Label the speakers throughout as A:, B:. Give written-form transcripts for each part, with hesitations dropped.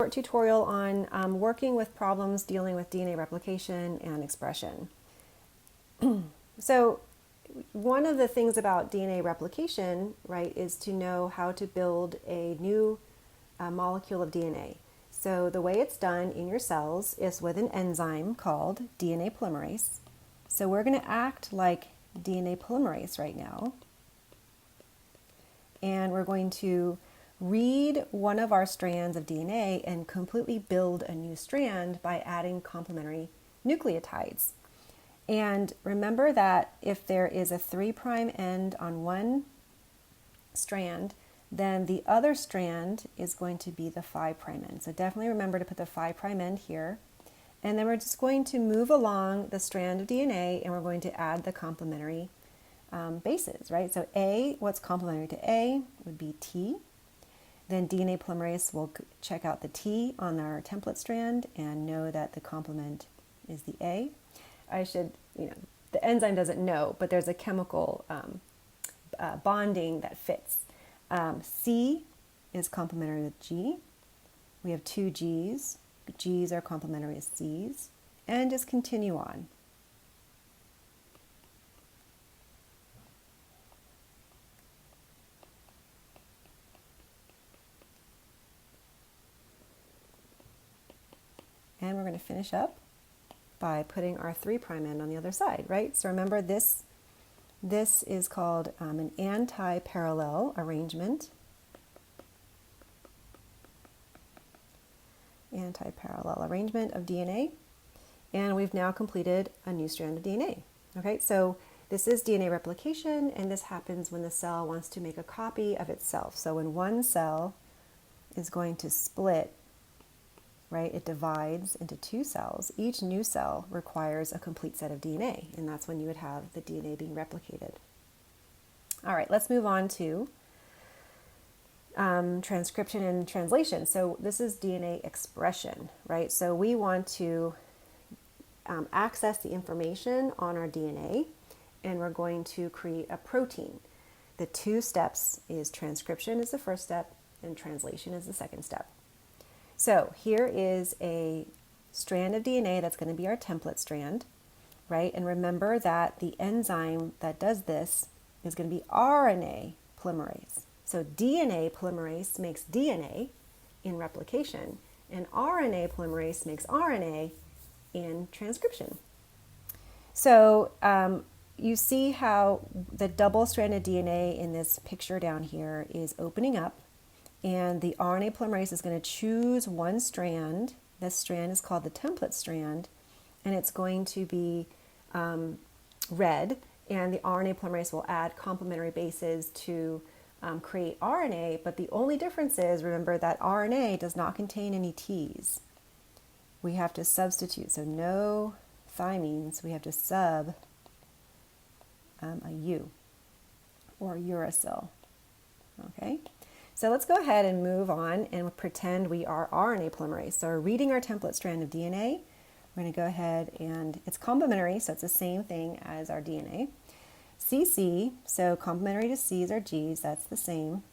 A: short tutorial on working with problems dealing with DNA replication and expression. So one of the things about DNA replication, right, is to know how to build a new molecule of DNA. So the way it's done in your cells is with an enzyme called DNA polymerase. So we're going to act like DNA polymerase right now. And we're going to read one of our strands of DNA and completely build a new strand by adding complementary nucleotides. And remember that if there is a 3' end on one strand, then the other strand is going to be the 5' end. So definitely remember to put the 5' end here. And then we're just going to move along the strand of DNA and we're going to add the complementary bases, right? So A, what's complementary to A would be T. Then DNA polymerase will check out the T on our template strand and know that the complement is the A. I should, the enzyme doesn't know, but there's a chemical bonding that fits. C is complementary with G. We have two Gs. Gs are complementary with Cs. And just continue on. And we're going to finish up by putting our 3' end on the other side, right? So remember this is called an anti-parallel arrangement. Anti-parallel arrangement of DNA. And we've now completed a new strand of DNA. Okay, so this is DNA replication, and this happens when the cell wants to make a copy of itself. So when one cell is going to split, right, it divides into two cells. Each new cell requires a complete set of DNA, and that's when you would have the DNA being replicated. All right, let's move on to transcription and translation. So this is DNA expression, right? So we want to access the information on our DNA, and we're going to create a protein. The two steps is transcription is the first step, and translation is the second step. So here is a strand of DNA that's going to be our template strand, right? And remember that the enzyme that does this is going to be RNA polymerase. So DNA polymerase makes DNA in replication, and RNA polymerase makes RNA in transcription. So you see how the double-stranded DNA in this picture down here is opening up, and the RNA polymerase is going to choose one strand. This strand is called the template strand, and it's going to be red, and the RNA polymerase will add complementary bases to create RNA, but the only difference is, remember that RNA does not contain any T's. We have to substitute, so no thymines, we have to sub a U, or uracil, okay? So let's go ahead and move on and pretend we are RNA polymerase. So we're reading our template strand of DNA. We're going to go ahead and it's complementary, so it's the same thing as our DNA. CC, so complementary to C's are G's, that's the same.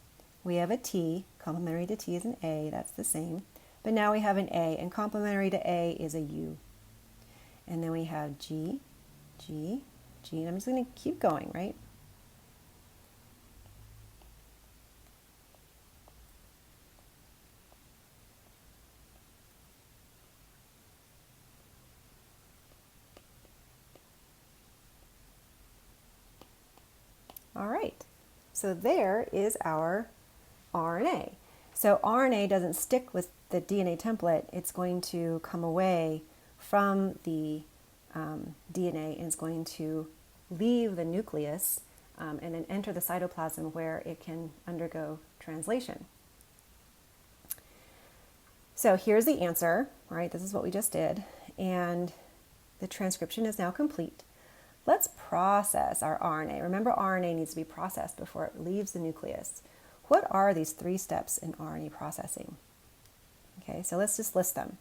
A: We have a T, complementary to T is an A, that's the same. But now we have an A, and complementary to A is a U. And then we have G, G, G, and I'm just going to keep going, right? All right, so there is our RNA. So RNA doesn't stick with the DNA template. It's going to come away from the DNA and it's going to leave the nucleus and then enter the cytoplasm where it can undergo translation. So here's the answer, right? This is what we just did. And the transcription is now complete. Let's process our RNA. Remember, RNA needs to be processed before it leaves the nucleus. What are these 3 steps in RNA processing? Okay, so let's just list them.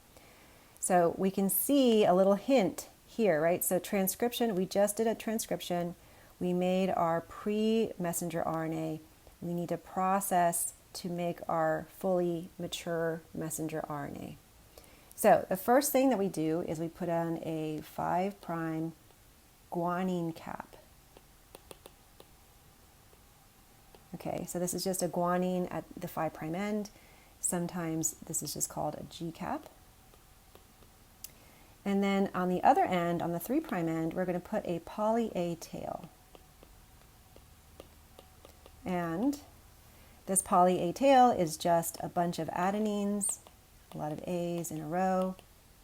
A: So we can see a little hint here, right? So transcription, we just did a transcription. We made our pre-messenger RNA. We need to process to make our fully mature messenger RNA. So the first thing that we do is we put on a 5' guanine cap. Okay, so this is just a guanine at the 5' end. Sometimes this is just called a G cap. And then on the other end, on the 3' end, we're going to put a poly A tail. And this poly A tail is just a bunch of adenines, a lot of A's in a row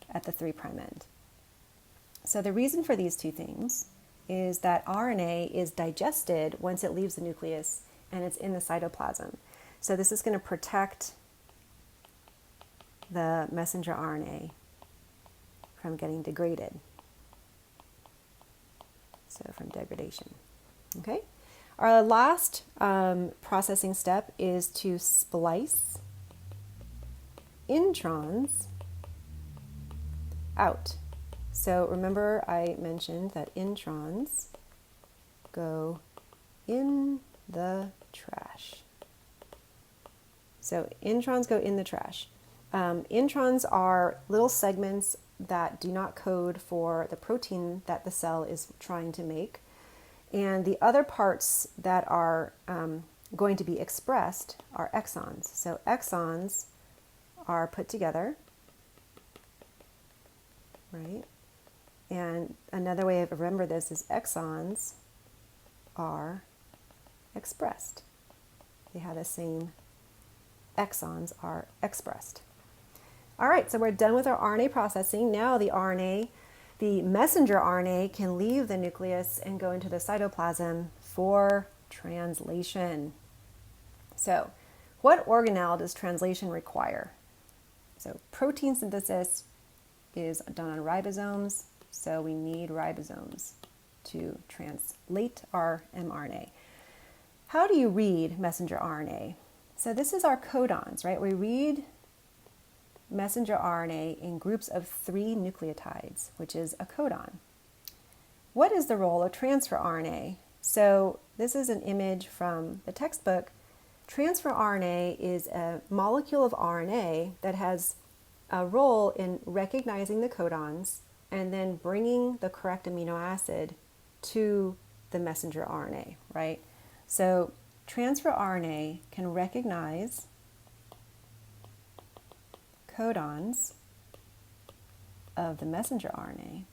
A: at the 3' end. So the reason for these two things is that RNA is digested once it leaves the nucleus and it's in the cytoplasm. So this is going to protect the messenger RNA from getting degraded. So from degradation. Okay. Our last processing step is to splice introns out. So remember I mentioned that introns go in the trash. So introns go in the trash. Introns are little segments that do not code for the protein that the cell is trying to make. And the other parts that are going to be expressed are exons. So exons are put together, right? And another way to remember this is exons are expressed. They have the same, exons are expressed. All right, so we're done with our RNA processing. Now the RNA, the messenger RNA, can leave the nucleus and go into the cytoplasm for translation. So what organelle does translation require? So protein synthesis is done on ribosomes, so we need ribosomes to translate our mRNA. How do you read messenger RNA? So this is our codons, right? We read messenger RNA in groups of 3 nucleotides, which is a codon. What is the role of transfer RNA? So this is an image from the textbook. Transfer RNA is a molecule of RNA that has a role in recognizing the codons and then bringing the correct amino acid to the messenger RNA, right? So transfer RNA can recognize codons of the messenger RNA.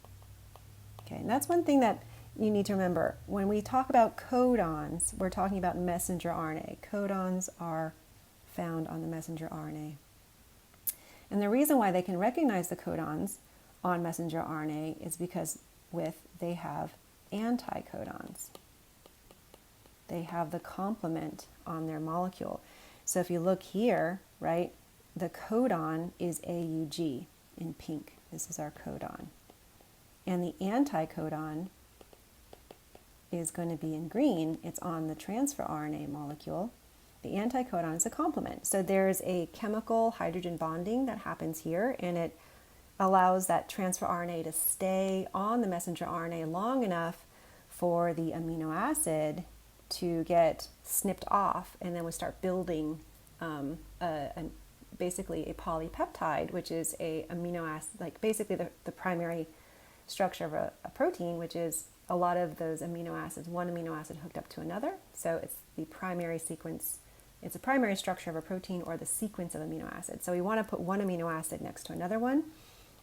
A: Okay, and that's one thing that you need to remember. When we talk about codons, we're talking about messenger RNA. Codons are found on the messenger RNA. And the reason why they can recognize the codons on messenger RNA is because they have anticodons. They have the complement on their molecule. So if you look here, right, the codon is AUG in pink. This is our codon. And the anticodon is going to be in green. It's on the transfer RNA molecule. The anticodon is a complement. So there's a chemical hydrogen bonding that happens here, and it allows that transfer RNA to stay on the messenger RNA long enough for the amino acid to get snipped off, and then we start building basically a polypeptide, which is a amino acid, like basically the primary structure of a protein, which is a lot of those amino acids, one amino acid hooked up to another. So it's the primary sequence, it's a primary structure of a protein or the sequence of amino acids. So we want to put one amino acid next to another one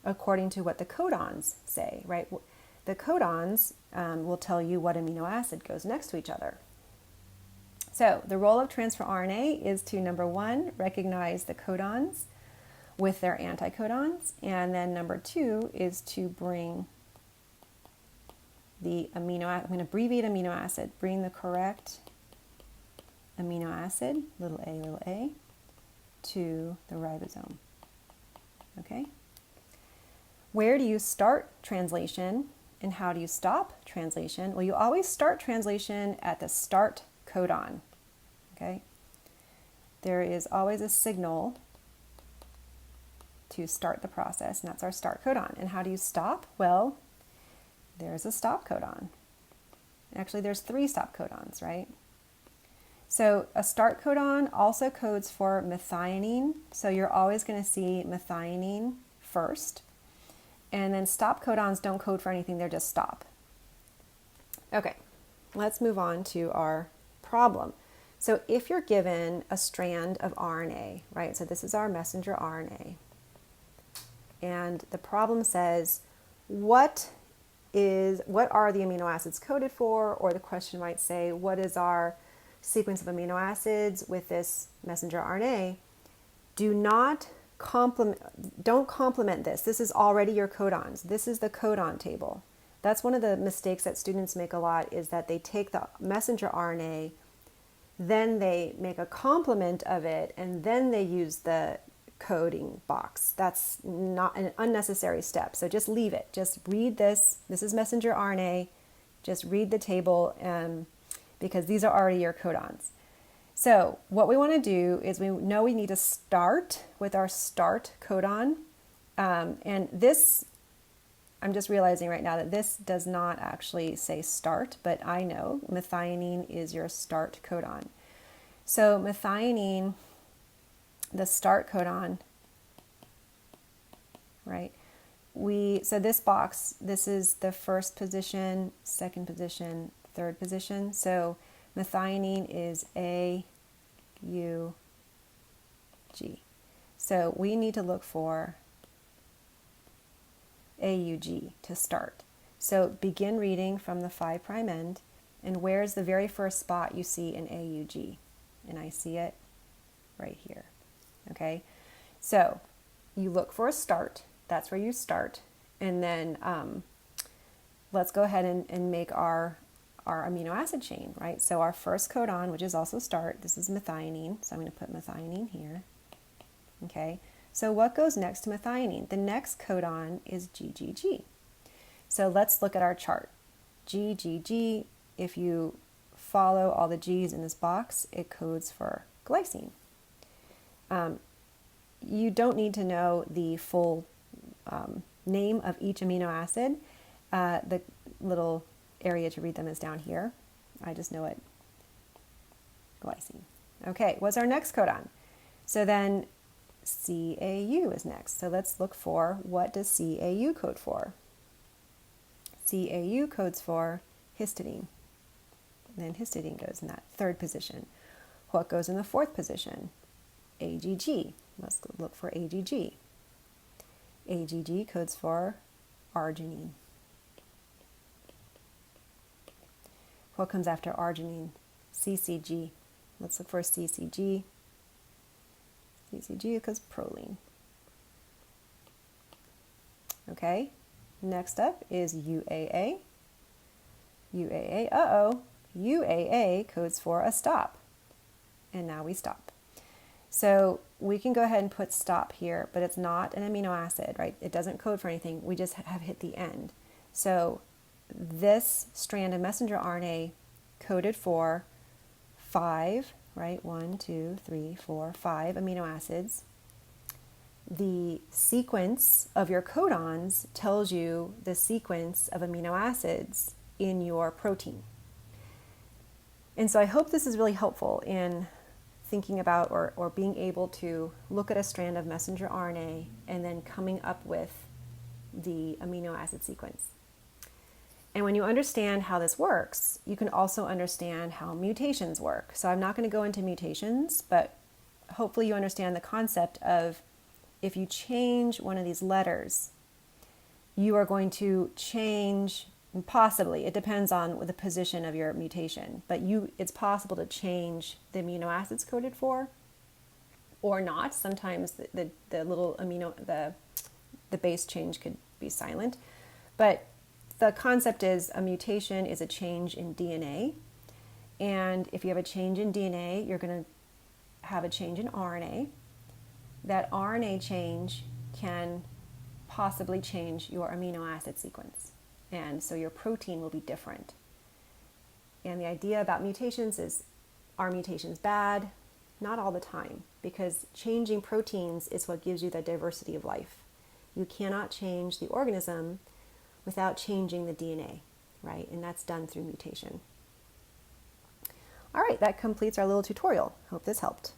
A: according to what the codons say, right? The codons will tell you what amino acid goes next to each other. So the role of transfer RNA is to, number 1, recognize the codons with their anticodons, and then number 2 is to bring the amino acid, I'm going to abbreviate amino acid, bring the correct amino acid, little a, to the ribosome. Okay? Where do you start translation and how do you stop translation? Well, you always start translation at the start codon. Okay? There is always a signal to start the process, and that's our start codon. And how do you stop? Well, there's a stop codon. Actually, there's 3 stop codons, right? So a start codon also codes for methionine. So you're always going to see methionine first. And then stop codons don't code for anything, they're just stop. Okay, let's move on to our problem. So if you're given a strand of RNA, right? So this is our messenger RNA. And the problem says, what are the amino acids coded for? Or the question might say, what is our sequence of amino acids with this messenger RNA? Don't complement this. This is already your codons. This is the codon table. That's one of the mistakes that students make a lot, is that they take the messenger RNA, then they make a complement of it, and then they use the coding box. That's not an unnecessary step. So just leave it. Just read this. This is messenger RNA. Just read the table, because these are already your codons. So what we want to do is, we know we need to start with our start codon. And this, I'm just realizing right now that this does not actually say start, but I know methionine is your start codon. So methionine, the start codon, right? So this box, this is the first position, second position, third position. So methionine is A, U, G. So we need to look for AUG to start. So begin reading from the 5' end, and where's the very first spot you see in AUG? And I see it right here. Okay, so you look for a start. That's where you start. And then let's go ahead and make our amino acid chain, right? So our first codon, which is also start, this is methionine. So I'm going to put methionine here. Okay, so what goes next to methionine? The next codon is GGG. So let's look at our chart. GGG, if you follow all the G's in this box, it codes for glycine. You don't need to know the full name of each amino acid. The little area to read them is down here. I just know it, glycine. Okay, what's our next codon? So then CAU is next. So let's look for, what does CAU code for? CAU codes for histidine. Then histidine goes in that third position. What goes in the fourth position? AGG. Let's look for AGG. AGG codes for arginine. What comes after arginine? CCG. Let's look for CCG. CCG because proline. Okay, next up is UAA. UAA, UAA codes for a stop. And now we stop. So we can go ahead and put stop here, but it's not an amino acid, right? It doesn't code for anything. We just have hit the end. So this strand of messenger RNA coded for 5, right? 1, 2, 3, 4, 5 amino acids. The sequence of your codons tells you the sequence of amino acids in your protein. And so I hope this is really helpful in thinking about or being able to look at a strand of messenger RNA and then coming up with the amino acid sequence. And when you understand how this works, you can also understand how mutations work. So I'm not going to go into mutations, but hopefully you understand the concept of, if you change one of these letters, you are going to change, possibly, it depends on the position of your mutation, but it's possible to change the amino acids coded for or not. Sometimes the little the base change could be silent, but the concept is a mutation is a change in DNA. And if you have a change in DNA, you're going to have a change in RNA. That RNA change can possibly change your amino acid sequence. And so your protein will be different. And the idea about mutations is, are mutations bad? Not all the time, because changing proteins is what gives you the diversity of life. You cannot change the organism without changing the DNA, right? And that's done through mutation. All right, that completes our little tutorial. Hope this helped.